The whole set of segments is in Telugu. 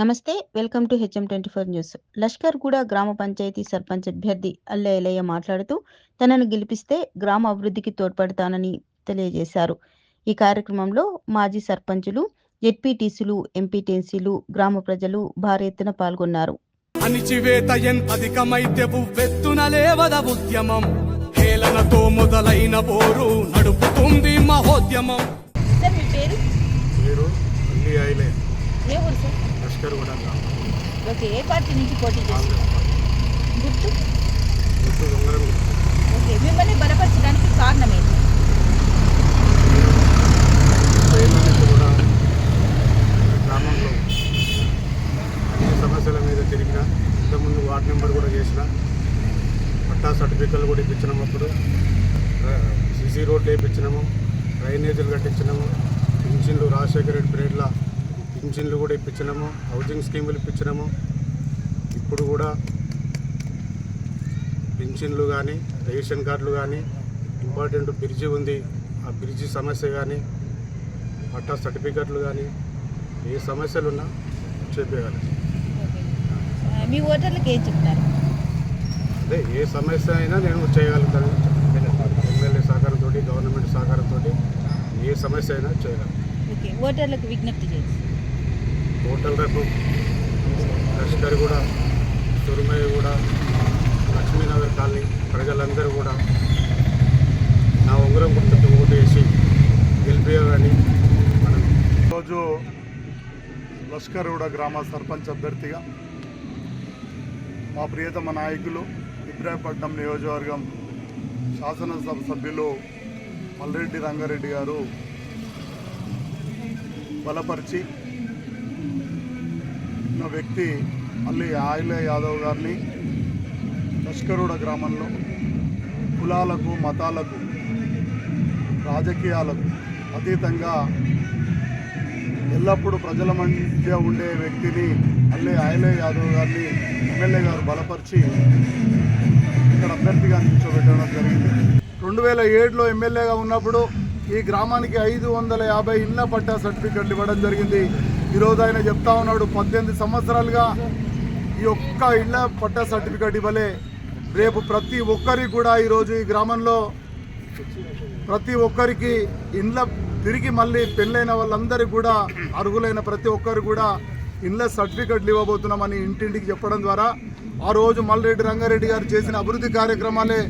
నమస్తే. వెల్కమ్ టు హెచ్ఎం24 న్యూస్. లష్కర్గూడ గ్రామ పంచాయతీ సర్పంచ్ అభ్యర్థి అల్లె ఎలయ్య మాట్లాడుతూ తనను గెలిపిస్తే గ్రామ అభివృద్ధికి తోడ్పడతానని తెలియజేశారు. ఈ కార్యక్రమంలో మాజీ సర్పంచులు, జెడ్పీటీసీలు, ఎంపీటీసీలు, గ్రామ ప్రజలు భారీ ఎత్తున పాల్గొన్నారు. అణిచివేత ఎంతధికమైతే ఉవ్వెత్తున లేవద ఉద్యమం, హేళనతో మొదలైన పోరు నడుపుతుంది మహోద్యమం. సార్ మీ పేరు? ఏ ఊరు సార్? లష్కర్గూడ. ఓకే, ఏ పార్టీ నుంచి పోటీ చేస్తారు? గుర్తు? ఓకే, మిమ్మల్ని బలపరచడానికి కారణం ఏంటి? గ్రామంలో అన్ని సమస్యల మీద తిరిగిన, ఇంతకుముందు వార్డు నెంబర్ కూడా చేసిన, పట్టా సర్టిఫికెట్లు కూడా ఇప్పించినాము. అప్పుడు సీసీ రోడ్లు వేయించినాము, డ్రైనేజీలు కట్టించినాము, పింఛన్లు రాజశేఖర రెడ్డి పీరియడ్ల పింఛన్లు కూడా ఇప్పించినాము, హౌసింగ్ స్కీములు ఇప్పించినాము. ఇప్పుడు కూడా పింఛన్లు కానీ, రేషన్ కార్డులు కానీ, ఇంపార్టెంట్ బ్రిడ్జి ఉంది, ఆ బ్రిడ్జి సమస్య కానీ, పట్టా సర్టిఫికెట్లు కానీ, ఏ సమస్యలు ఉన్నా చెప్పేయాలి. మీ ఓటర్లకు ఏం చెప్తారు? అదే ఏ సమస్య అయినా నేను చేయగలుగుతాను. ఎమ్మెల్యే సహకారంతో, గవర్నమెంట్ సహకారంతో ఏ సమస్య అయినా చేయగలను. ఓకే, ఓటర్లకు విజ్ఞప్తి చేసి టోటల్ రేపు లష్కర్గూడ, సురుమయ్యగూడ, లక్ష్మీనగర్ కాలనీ ప్రజలందరూ కూడా నా ఉంగరం గుర్తుకు ఓటు వేసి గెలిపేయాలని మనం ఈరోజు లష్కర్గూడ గ్రామ సర్పంచ్ అభ్యర్థిగా మా ప్రియతమ నాయకులు ఇబ్రాహీంపట్నం నియోజకవర్గం శాసనసభ సభ్యులు మల్రెడ్డి రంగారెడ్డి గారు బలపరిచి ఉన్న వ్యక్తి అల్లి ఆయిలే యాదవ్ గారిని లష్కర్గూడ గ్రామంలో కులాలకు, మతాలకు, రాజకీయాలకు అతీతంగా ఎల్లప్పుడూ ప్రజల మధ్య ఉండే వ్యక్తిని అల్లి ఆయిలే యాదవ్ గారిని ఎమ్మెల్యే గారు బలపరిచి ఇక్కడ అభ్యర్థిగా నిల్చోబెట్టడం జరిగింది. 2007లో ఎమ్మెల్యేగా ఉన్నప్పుడు ఈ గ్రామానికి 550 ఇళ్ల పట్టా సర్టిఫికెట్లు ఇవ్వడం జరిగింది. ఈరోజు ఆయన చెప్తా ఉన్నాడు, 18 సంవత్సరాలుగా ఈ ఒక్క ఇళ్ల పట్టా సర్టిఫికెట్ ఇవ్వలే. రేపు ప్రతి ఒక్కరికి కూడా ఈరోజు ఈ గ్రామంలో ప్రతి ఒక్కరికి ఇండ్ల తిరిగి మళ్ళీ పెళ్ళైన వాళ్ళందరికీ కూడా అర్హులైన ప్రతి ఒక్కరు కూడా ఇండ్ల సర్టిఫికెట్లు ఇవ్వబోతున్నామని ఇంటింటికి చెప్పడం ద్వారా ఆ రోజు మల్రెడ్డి రంగారెడ్డి గారు చేసిన అభివృద్ధి కార్యక్రమాలే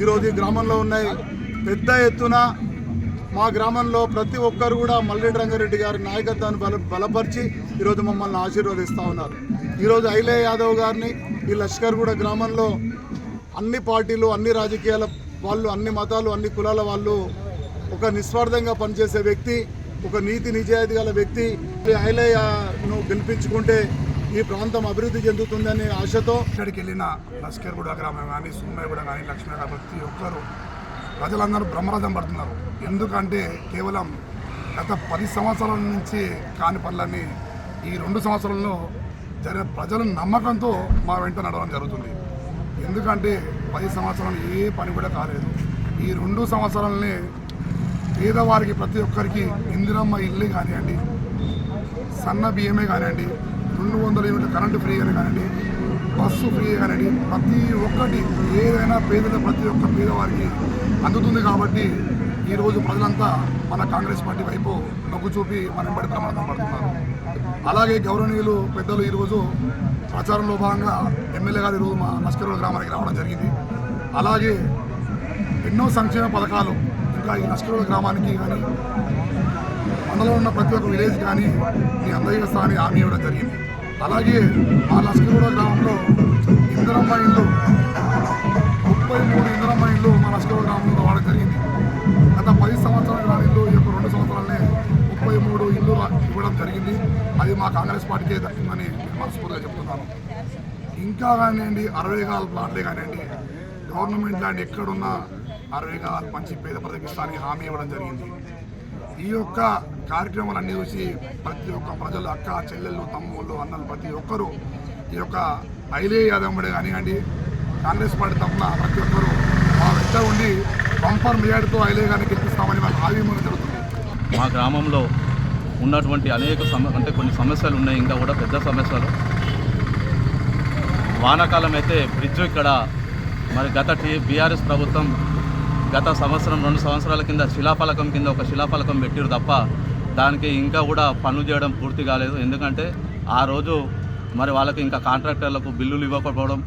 ఈరోజు ఈ గ్రామంలో ఉన్నాయి. పెద్ద ఎత్తున మా గ్రామంలో ప్రతి ఒక్కరు కూడా మల్రెడ్డి రంగారెడ్డి గారి నాయకత్వాన్ని బలపరిచి ఈరోజు మమ్మల్ని ఆశీర్వదిస్తూ ఉన్నారు. ఈరోజు ఐలే యాదవ్ గారిని ఈ లష్కర్గూడ గ్రామంలో అన్ని పార్టీలు, అన్ని రాజకీయాల వాళ్ళు, అన్ని మతాలు, అన్ని కులాల వాళ్ళు ఒక నిస్వార్థంగా పనిచేసే వ్యక్తి, ఒక నీతి నిజాయితీ గల వ్యక్తి. ఐలయ్యను గెలిపించుకుంటే ఈ ప్రాంతం అభివృద్ధి చెందుతుందనే ఆశతో ఇక్కడికి వెళ్ళిన లష్కర్గూడ గ్రామం కానీ, సుమ్మయ్యగూడ కానీ, లక్ష్మీనగర్ ప్రతి ఒక్కరు ప్రజలందరూ బ్రహ్మరథం పడుతున్నారు. ఎందుకంటే కేవలం గత 10 సంవత్సరాల నుంచి కాని పనులన్నీ ఈ 2 సంవత్సరాల్లో ప్రజల నమ్మకంతో మా వెంట నడవడం జరుగుతుంది. ఎందుకంటే 10 సంవత్సరాలు ఏ పని కూడా కాలేదు. ఈ 2 సంవత్సరాలనే పేదవారికి ప్రతి ఒక్కరికి ఇందిరమ్మ ఇల్లు కానివ్వండి, సన్న బియ్యమే కానివ్వండి, 200 యూనిట్ల కరెంటు ఫ్రీ అని కానివ్వండి, బస్సు ఫ్రీ కానివ్వండి, ప్రతి ఒక్కటి ఏదైనా ప్రతి ఒక్క పేదవారికి అందుతుంది. కాబట్టి ఈరోజు ప్రజలంతా మన కాంగ్రెస్ పార్టీ వైపు మొగ్గు చూపి మన వెంబడి ప్రమాదం పడుతున్నారు. అలాగే గౌరవనీయులు పెద్దలు ఈరోజు ప్రచారంలో భాగంగా ఎమ్మెల్యే గారు ఈరోజు మా లష్కర్గూడ గ్రామానికి రావడం జరిగింది. అలాగే ఎన్నో సంక్షేమ పథకాలు ఇంకా ఈ లష్కర్గూడ గ్రామానికి కానీ, మండలంలో ఉన్న ప్రతి ఒక్క విలేజ్ కానీ మీ అందజేస్తానని హామీ ఇవ్వడం జరిగింది. అలాగే మా లష్కర్గూడ గ్రామంలో ఇందిరమ్మ ఇల్లు 33 ఇందిరమ్మ ఇల్లు మా లష్కర్గూడ గ్రామంలో రావడం జరిగింది. గత 10 సంవత్సరాల కాని ఇల్లు ఈ యొక్క 2 సంవత్సరాలనే 33 ఇల్లు ఇవ్వడం జరిగింది. అది మా కాంగ్రెస్ పార్టీకే దక్కిందని మనస్ఫూర్తిగా చెప్తున్నాను. ఇంకా కానివ్వండి 60 ఎకరాల ప్లాట్లే కానివ్వండి, గవర్నమెంట్ ల్యాండ్ ఎక్కడున్నా 60 ఎకరాలు పంచి పేద ప్రజలకు ఇస్తానని హామీ ఇవ్వడం జరిగింది. ఈ యొక్క కార్యక్రమాలన్నీ చూసి ప్రతి ఒక్క ప్రజలు, అక్క చెల్లెళ్ళు, తమ్ముళ్ళు, అన్నలు ప్రతి ఒక్కరూ ఈ యొక్క ఐలే యాదవ్ కానివ్వండి, కాంగ్రెస్ పార్టీ తరఫున ప్రతి ఒక్కరూ మా వెంట ఉండి బంపర్ మెజార్టీతో ఐలే గారిని గెలిపిస్తామని మాకు హామీ జరుగుతుంది. మా గ్రామంలో ఉన్నటువంటి అనేక అంటే కొన్ని సమస్యలు ఉన్నాయి, ఇంకా కూడా పెద్ద సమస్యలు. వానాకాలం అయితే బ్రిడ్జ్ ఇక్కడ మరి గత బీఆర్ఎస్ ప్రభుత్వం గత సంవత్సరం 2 సంవత్సరాల కింద శిలాఫలకం కింద ఒక శిలాఫలకం పెట్టారు తప్ప దానికి ఇంకా కూడా పనులు చేయడం పూర్తి కాలేదు. ఎందుకంటే ఆ రోజు మరి వాళ్ళకి ఇంకా కాంట్రాక్టర్లకు బిల్లులు ఇవ్వకపోవడం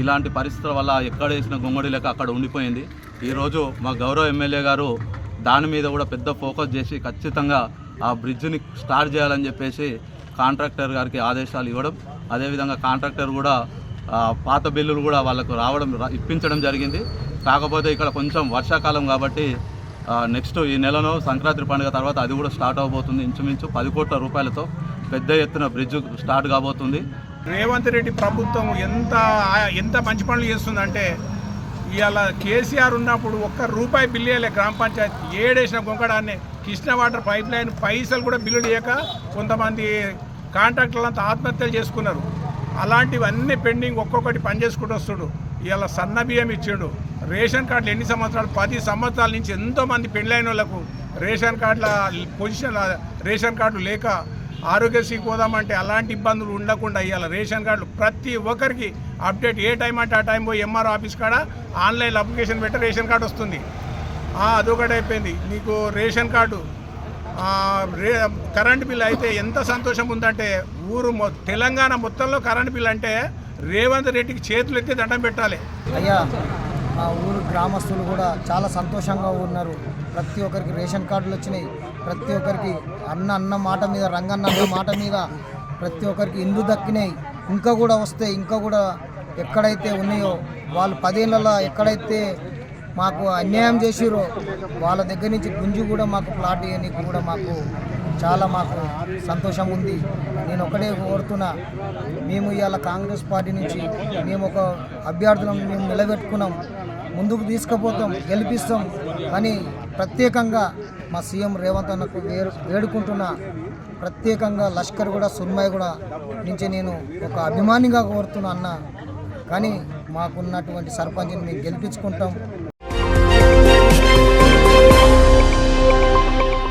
ఇలాంటి పరిస్థితుల వల్ల ఎక్కడ వేసిన గొంగడి లెక్క అక్కడ ఉండిపోయింది. ఈరోజు మా గౌరవ ఎమ్మెల్యే గారు దాని మీద కూడా పెద్ద ఫోకస్ చేసి ఖచ్చితంగా ఆ బ్రిడ్జ్ని స్టార్ట్ చేయాలని చెప్పేసి కాంట్రాక్టర్ గారికి ఆదేశాలు ఇవ్వడం, అదేవిధంగా కాంట్రాక్టర్ కూడా పాత బిల్లులు కూడా వాళ్ళకు ఇప్పించడం జరిగింది. కాకపోతే ఇక్కడ కొంచెం వర్షాకాలం కాబట్టి నెక్స్ట్ ఈ నెలలో సంక్రాంతి పండుగ తర్వాత అది కూడా స్టార్ట్ అవబోతుంది. ఇంచుమించు 10 కోట్ల రూపాయలతో పెద్ద ఎత్తున బ్రిడ్జ్ స్టార్ట్ కాబోతుంది. రేవంత్ రెడ్డి ప్రభుత్వం ఎంత మంచి పనులు చేస్తుందంటే ఇవాళ కేసీఆర్ ఉన్నప్పుడు ₹1 బిల్లు వేయలే గ్రామ పంచాయతీ, ఏడేసిన గొంకడాన్ని కృష్ణ వాటర్ పైప్ లైన్ పైసలు కూడా బిల్లు చేయక కొంతమంది కాంట్రాక్టర్లంతా ఆత్మహత్యలు చేసుకున్నారు. అలాంటివన్నీ పెండింగ్ ఒక్కొక్కటి పనిచేసుకుంటూ వస్తుడు. ఇవాళ సన్న బియ్యం ఇచ్చిండు. రేషన్ కార్డులు ఎన్ని సంవత్సరాలు 10 సంవత్సరాల నుంచి ఎంతోమంది పెళ్ళైన వాళ్ళకు రేషన్ కార్డుల పొజిషన్ రేషన్ కార్డులు లేక ఆరోగ్యశ్రీకి పోదామంటే అలాంటి ఇబ్బందులు ఉండకుండా ఇవాళ రేషన్ కార్డులు ప్రతి ఒక్కరికి అప్డేట్ ఏ టైం అంటే ఆ టైం పోయి ఎంఆర్ఓ ఆఫీస్ కాడ ఆన్లైన్ అప్లికేషన్ పెట్టి రేషన్ కార్డు వస్తుంది. అదొకటి అయిపోయింది. నీకు రేషన్ కార్డు కరెంట్ బిల్ అయితే ఎంత సంతోషం ఉందంటే తెలంగాణ మొత్తంలో కరెంట్ బిల్ అంటే రేవంత్ రెడ్డికి చేతులు ఎత్తి దండం పెట్టాలి. అయ్యా మా ఊరు గ్రామస్తులు కూడా చాలా సంతోషంగా ఉన్నారు. ప్రతి ఒక్కరికి రేషన్ కార్డులు వచ్చినాయి. ప్రతి ఒక్కరికి అన్న మాట మీద, రంగన్న మాట మీద ప్రతి ఒక్కరికి ఇండ్లు దక్కినాయి. ఇంకా కూడా వస్తాయి. ఇంకా కూడా ఎక్కడైతే ఉన్నాయో వాళ్ళు 10 ఏళ్ళలో ఎక్కడైతే మాకు అన్యాయం చేసిరో వాళ్ళ దగ్గర నుంచి గుంజు కూడా మాకు ప్లాట్ ఇవ్వడానికి కూడా మాకు సంతోషం ఉంది. నేను ఒకటే కోరుతున్నా, మేము ఇవాళ కాంగ్రెస్ పార్టీ నుంచి మేము ఒక అభ్యర్థులను మేము నిలబెట్టుకున్నాం, ముందుకు తీసుకుపోతాం, గెలిపిస్తాం. కానీ ప్రత్యేకంగా మా సీఎం రేవంత్ అన్నకు వేడుకుంటున్నా. ప్రత్యేకంగా లష్కర్ కూడా సున్మయ్ కూడా నుంచి నేను ఒక అభిమానిగా కోరుతున్నా అన్న. కానీ మాకున్నటువంటి సర్పంచ్ని మేము గెలిపించుకుంటాం.